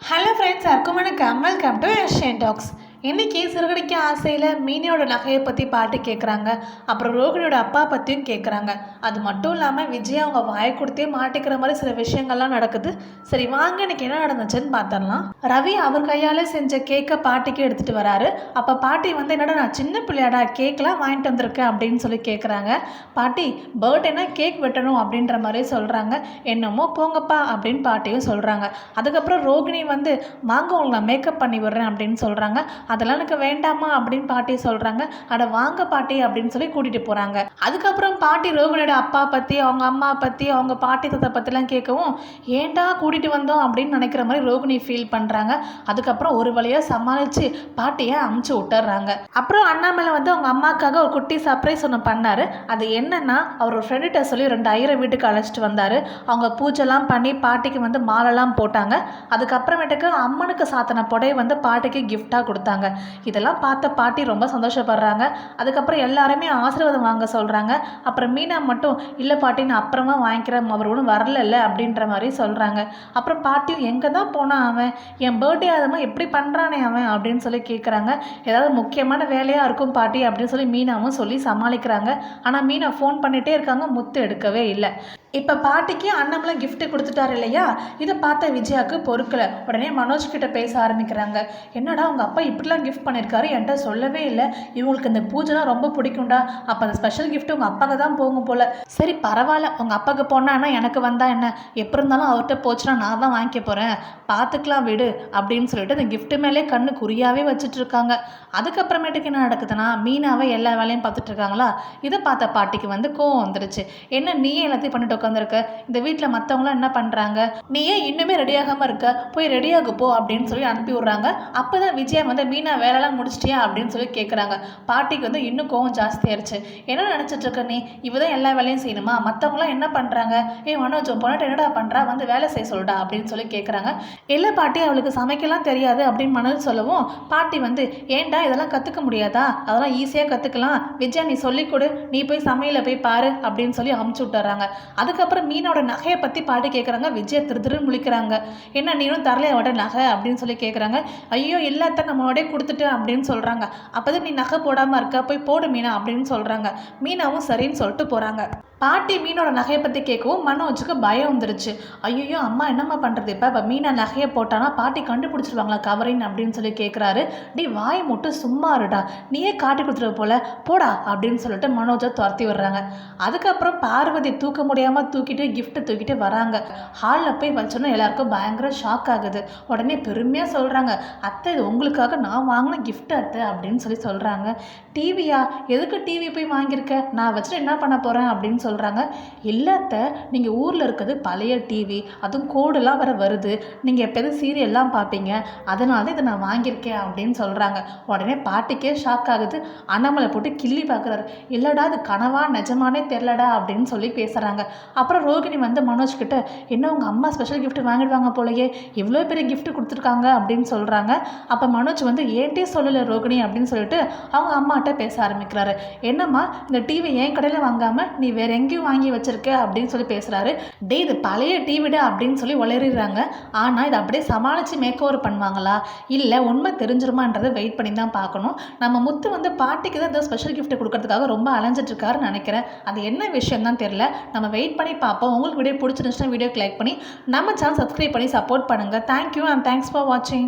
Hello friends, எல்லாருக்கும் வணக்கம். Welcome to Asian Talks. இன்றைக்கி சிறுகடிக்க ஆசையில் மீனியோட நகையை பற்றி பாட்டு கேட்குறாங்க. அப்புறம் ரோகிணியோட அப்பா பற்றியும் கேட்குறாங்க. அது மட்டும் இல்லாமல் விஜய் அவங்க வாயை கொடுத்தே மாட்டிக்கிற மாதிரி சில விஷயங்கள்லாம் நடக்குது. சரி வாங்க, இன்னைக்கு என்ன நடந்துச்சுன்னு பார்த்துடலாம். ரவி அவர் கையால் செஞ்ச கேக்கை பாட்டிக்கு எடுத்துகிட்டு வராரு. அப்போ பாட்டி வந்து என்னடா நான் சின்ன பிள்ளையாடா கேக்கெலாம் வாங்கிட்டு வந்திருக்கேன் அப்படின்னு சொல்லி கேட்குறாங்க. பாட்டி பர்த்டேனா கேக் வெட்டணும் அப்படின்ற மாதிரி சொல்கிறாங்க. என்னமோ போங்கப்பா அப்படின்னு பாட்டியும் சொல்கிறாங்க. அதுக்கப்புறம் ரோகிணி வந்து வாங்க உங்களுக்கு நான் மேக்கப் பண்ணி விடுறேன் அப்படின்னு சொல்கிறாங்க. அதெல்லாம் எனக்கு வேண்டாமா அப்படின்னு பாட்டி சொல்கிறாங்க. அட வாங்க பாட்டி அப்படின்னு சொல்லி கூட்டிகிட்டு போகிறாங்க. அதுக்கப்புறம் பாட்டி ரோகிணியோட அப்பா பற்றி, அவங்க அம்மா பற்றி, அவங்க பாட்டி தத்தை பற்றிலாம் கேட்கவும் ஏண்டா கூட்டிகிட்டு வந்தோம் அப்படின்னு நினைக்கிற மாதிரி ரோகிணி ஃபீல் பண்ணுறாங்க. அதுக்கப்புறம் ஒரு வழியாக சமாளித்து பாட்டியை அமுச்சு விட்டுறாங்க. அப்புறம் அண்ணாமலை வந்து அவங்க அம்மாக்காக ஒரு குட்டி சர்ப்ரைஸ் ஒன்று பண்ணார். அது என்னன்னா, அவர் ஒரு ஃப்ரெண்டுகிட்ட சொல்லி 2 ஐயரை வீட்டுக்கு அழைச்சிட்டு வந்தார். அவங்க பூஜைலாம் பண்ணி பாட்டிக்கு வந்து மாலைலாம் போட்டாங்க. அதுக்கப்புறமேட்டுக்கு அம்மனுக்கு சாத்தின புடவை வந்து பாட்டிக்கு கிஃப்டாக கொடுத்தாங்க. இதெல்லாம் பார்த்த பாட்டி ரொம்ப சந்தோஷப்படுறாங்க. அதுக்கப்புறம் எல்லாருமே ஆசீர்வாதம் வாங்க சொல்கிறாங்க. அப்புறம் மீனா மட்டும் இல்லை பாட்டி நான் அப்புறமா வாங்கிக்கிறேன், அவர் ஒன்றும் வரல அப்படின்ற மாதிரி சொல்கிறாங்க. அப்புறம் பாட்டியும் எங்கே தான் போனான் அவன், என் பர்த்டே அதுமா எப்படி பண்ணுறானே அவன் அப்படின்னு சொல்லி கேட்குறாங்க. ஏதாவது முக்கியமான வேலையாக இருக்கும் பாட்டி அப்படின்னு சொல்லி மீனாவும் சொல்லி சமாளிக்கிறாங்க. ஆனால் மீனா ஃபோன் பண்ணிகிட்டே இருக்காங்க, முத்து எடுக்கவே இல்லை. இப்போ பாட்டிக்கு அண்ணாமலை கிஃப்ட் கொடுத்துட்டாரு இல்லையா, இதை பார்த்த விஜயாவுக்கு பொறுக்கலை. உடனே மனோஜ் கிட்ட பேச ஆரம்பிக்கிறாங்க. என்னடா உங்கள் அப்பா இப்படிலாம் கிஃப்ட் பண்ணியிருக்காரு, என்கிட்ட சொல்லவே இல்லை. இவங்களுக்கு இந்த பூஜைலாம் ரொம்ப பிடிக்கும்டா. அப்போ அந்த ஸ்பெஷல் கிஃப்ட் உங்கள் அப்பாவுக்கு தான் போகும் போல். சரி பரவாயில்ல, உங்கள் அப்பாவுக்கு போனான்னா எனக்கு வந்தா என்ன, எப்படி இருந்தாலும் அவர்கிட்ட போச்சுன்னா நான் தான் வாங்கிக்க போகிறேன், பார்த்துக்கலாம் விடு அப்படின்னு சொல்லிட்டு அந்த கிஃப்ட்டு மேலே கண்ணு குறியாகவே வச்சுட்டு இருக்காங்க. அதுக்கப்புறமேட்டுக்கு என்ன நடக்குதுன்னா, மீனாவை எல்லா வேலையும் பார்த்துட்டு இருக்காங்களா. இதை பார்த்த பாட்டிக்கு வந்து கோவம் வந்துருச்சு. என்ன நீயே எல்லாத்தையும் பண்ணிட்டு உட்காந்துருக்க, இந்த வீட்டில் மற்றவங்களாம் என்ன பண்ணுறாங்க, நீ ஏன் இன்னுமே ரெடியாகாமல் இருக்க, போய் ரெடியாக போ அப்படின்னு சொல்லி அனுப்பி விட்றாங்க. அப்போ தான் விஜயா வந்து மீனா வேலைலாம் முடிச்சிட்டியா அப்படின்னு சொல்லி கேட்குறாங்க. பாட்டிக்கு வந்து இன்னும் கோவம் ஜாஸ்தியாயிருச்சு. என்ன நினச்சிட்டு இருக்க நீ, இவ தான் எல்லா வேலையும் செய்யணுமா, மற்றவங்களாம் என்ன பண்ணுறாங்க, மனோஜ் பொண்ணாட்ட என்னடா பண்ணுறா, வந்து வேலை செய்ய சொல்லிட்டா அப்படின்னு சொல்லி கேட்குறாங்க. இல்லை பாட்டி அவளுக்கு சமைக்கலாம் தெரியாது அப்படின்னு மனோஜ் சொல்லவும் பாட்டி வந்து ஏன்டா இதெல்லாம் கற்றுக்க முடியாதா, அதெல்லாம் ஈஸியாக கற்றுக்கலாம், விஜயா நீ சொல்லிக் கொடு, நீ போய் சமையலை போய் பாரு அப்படின்னு சொல்லி அமுச்சு விட்டுறாங்க. அதுக்கப்புறம் மீனோட நகையை பற்றி பாட்டி கேட்குறாங்க. விஜய் திருன்னு முழிக்கிறாங்க. என்ன நீனும் தரலையா அவட நகை அப்படின்னு சொல்லி கேட்குறாங்க. ஐயோ எல்லாத்த நம்மளோடய கொடுத்துட்டு அப்படின்னு சொல்கிறாங்க. அப்போதான் நீ நகை போடாமல் இருக்க, போய் போடு மீனா அப்படின்னு சொல்கிறாங்க. மீனாவும் சரின்னு சொல்லிட்டு போகிறாங்க. பாட்டி மீனோட நகையை பற்றி கேட்கவும் மனோஜுக்கு பயம் வந்துருச்சு. ஐயோ அம்மா என்னம்மா பண்ணுறது, இப்போ மீனா நகையை போட்டானா பாட்டி கண்டுபிடிச்சிருவாங்களா கவரின் அப்படின்னு சொல்லி கேட்குறாரு. நீ வாயை மட்டும் சும்மா இருடா, நீயே காட்டி கொடுத்துரு போல, போடா அப்படின்னு சொல்லிட்டு மனோஜை துரத்தி விடுறாங்க. அதுக்கப்புறம் பார்வதி தூக்க முடியாமல் தூக்கிட்டு கிஃப்ட்டு தூக்கிட்டு வராங்க. ஹாலில் போய் வச்சோன்னா எல்லாருக்கும் பயங்கர ஷாக் ஆகுது. உடனே பெருமையாக சொல்கிறாங்க, அத்தை இது உங்களுக்காக நான் வாங்கின கிஃப்ட் அத்தை அப்படின்னு சொல்லி சொல்கிறாங்க. டிவியா, எதுக்கு டிவி போய் வாங்கியிருக்க, நான் வச்சுட்டு என்ன பண்ண போகிறேன் அப்படின்னு சொல்கிறாங்க. இல்லாத நீங்கள் ஊரில் இருக்கிறது பழைய டிவி, அதுவும் கோடெல்லாம் வர வருது, நீங்கள் எப்போது சீரியல்லாம் பார்ப்பீங்க, அதனால தான் இதை நான் வாங்கியிருக்கேன் அப்படின்னு சொல்கிறாங்க. உடனே பாட்டிக்கே ஷாக் ஆகுது. அண்ணாமலை போட்டு கிள்ளி பார்க்குறாரு. இல்லைடா அது கனவா நிஜமானே தெரிலடா அப்படின்னு சொல்லி பேசுகிறாங்க. அப்புறம் ரோகிணி வந்து மனோஜ் கிட்ட என்ன உங்கள் அம்மா ஸ்பெஷல் கிஃப்ட் வாங்கிடுவாங்க போலயே, இவ்வளோ பெரிய கிஃப்ட் கொடுத்துருக்காங்க அப்படின்னு சொல்கிறாங்க. அப்போ மனோஜ் வந்து ஏன்ட்டே சொல்லலை ரோகிணி அப்படின்னு சொல்லிட்டு அவங்க அம்மாட்ட பேச ஆரம்பிக்கிறாரு. என்னம்மா இந்த டிவி என் கடையில் வாங்காமல் நீ வேற எங்கேயும் வாங்கி வச்சிருக்க அப்படின்னு சொல்லி பேசுகிறாரு. டே இது பழைய டிவிடா அப்படின்னு சொல்லி உளறிடுறாங்க. ஆனால் இதை அப்படியே சமாளித்து மேக் ஓவர் பண்ணுவாங்களா, இல்லை உண்மை தெரிஞ்சிருமான்றதை வெயிட் பண்ணி தான் பார்க்கணும். நம்ம முத்து வந்து பாட்டிக்கு தான் இந்த ஸ்பெஷல் கிஃப்ட் கொடுக்கறதுக்காக ரொம்ப அலைஞ்சிட்ருக்காருன்னு நினைக்கிறேன். அது என்ன விஷயம் தான் தெரியல. நம்ம வெயிட் பண்ணி பார்ப்போம். உங்களுக்கு வீடியோ பிடிச்சிருந்துச்சுன்னா வீடியோக்கு லைக் பண்ணி நம்ம சேனல் சப்ஸ்கிரைப் பண்ணி சப்போர்ட் பண்ணுங்கள். தேங்க்யூ அண்ட் தேங்க்ஸ் ஃபார் வாட்சிங்.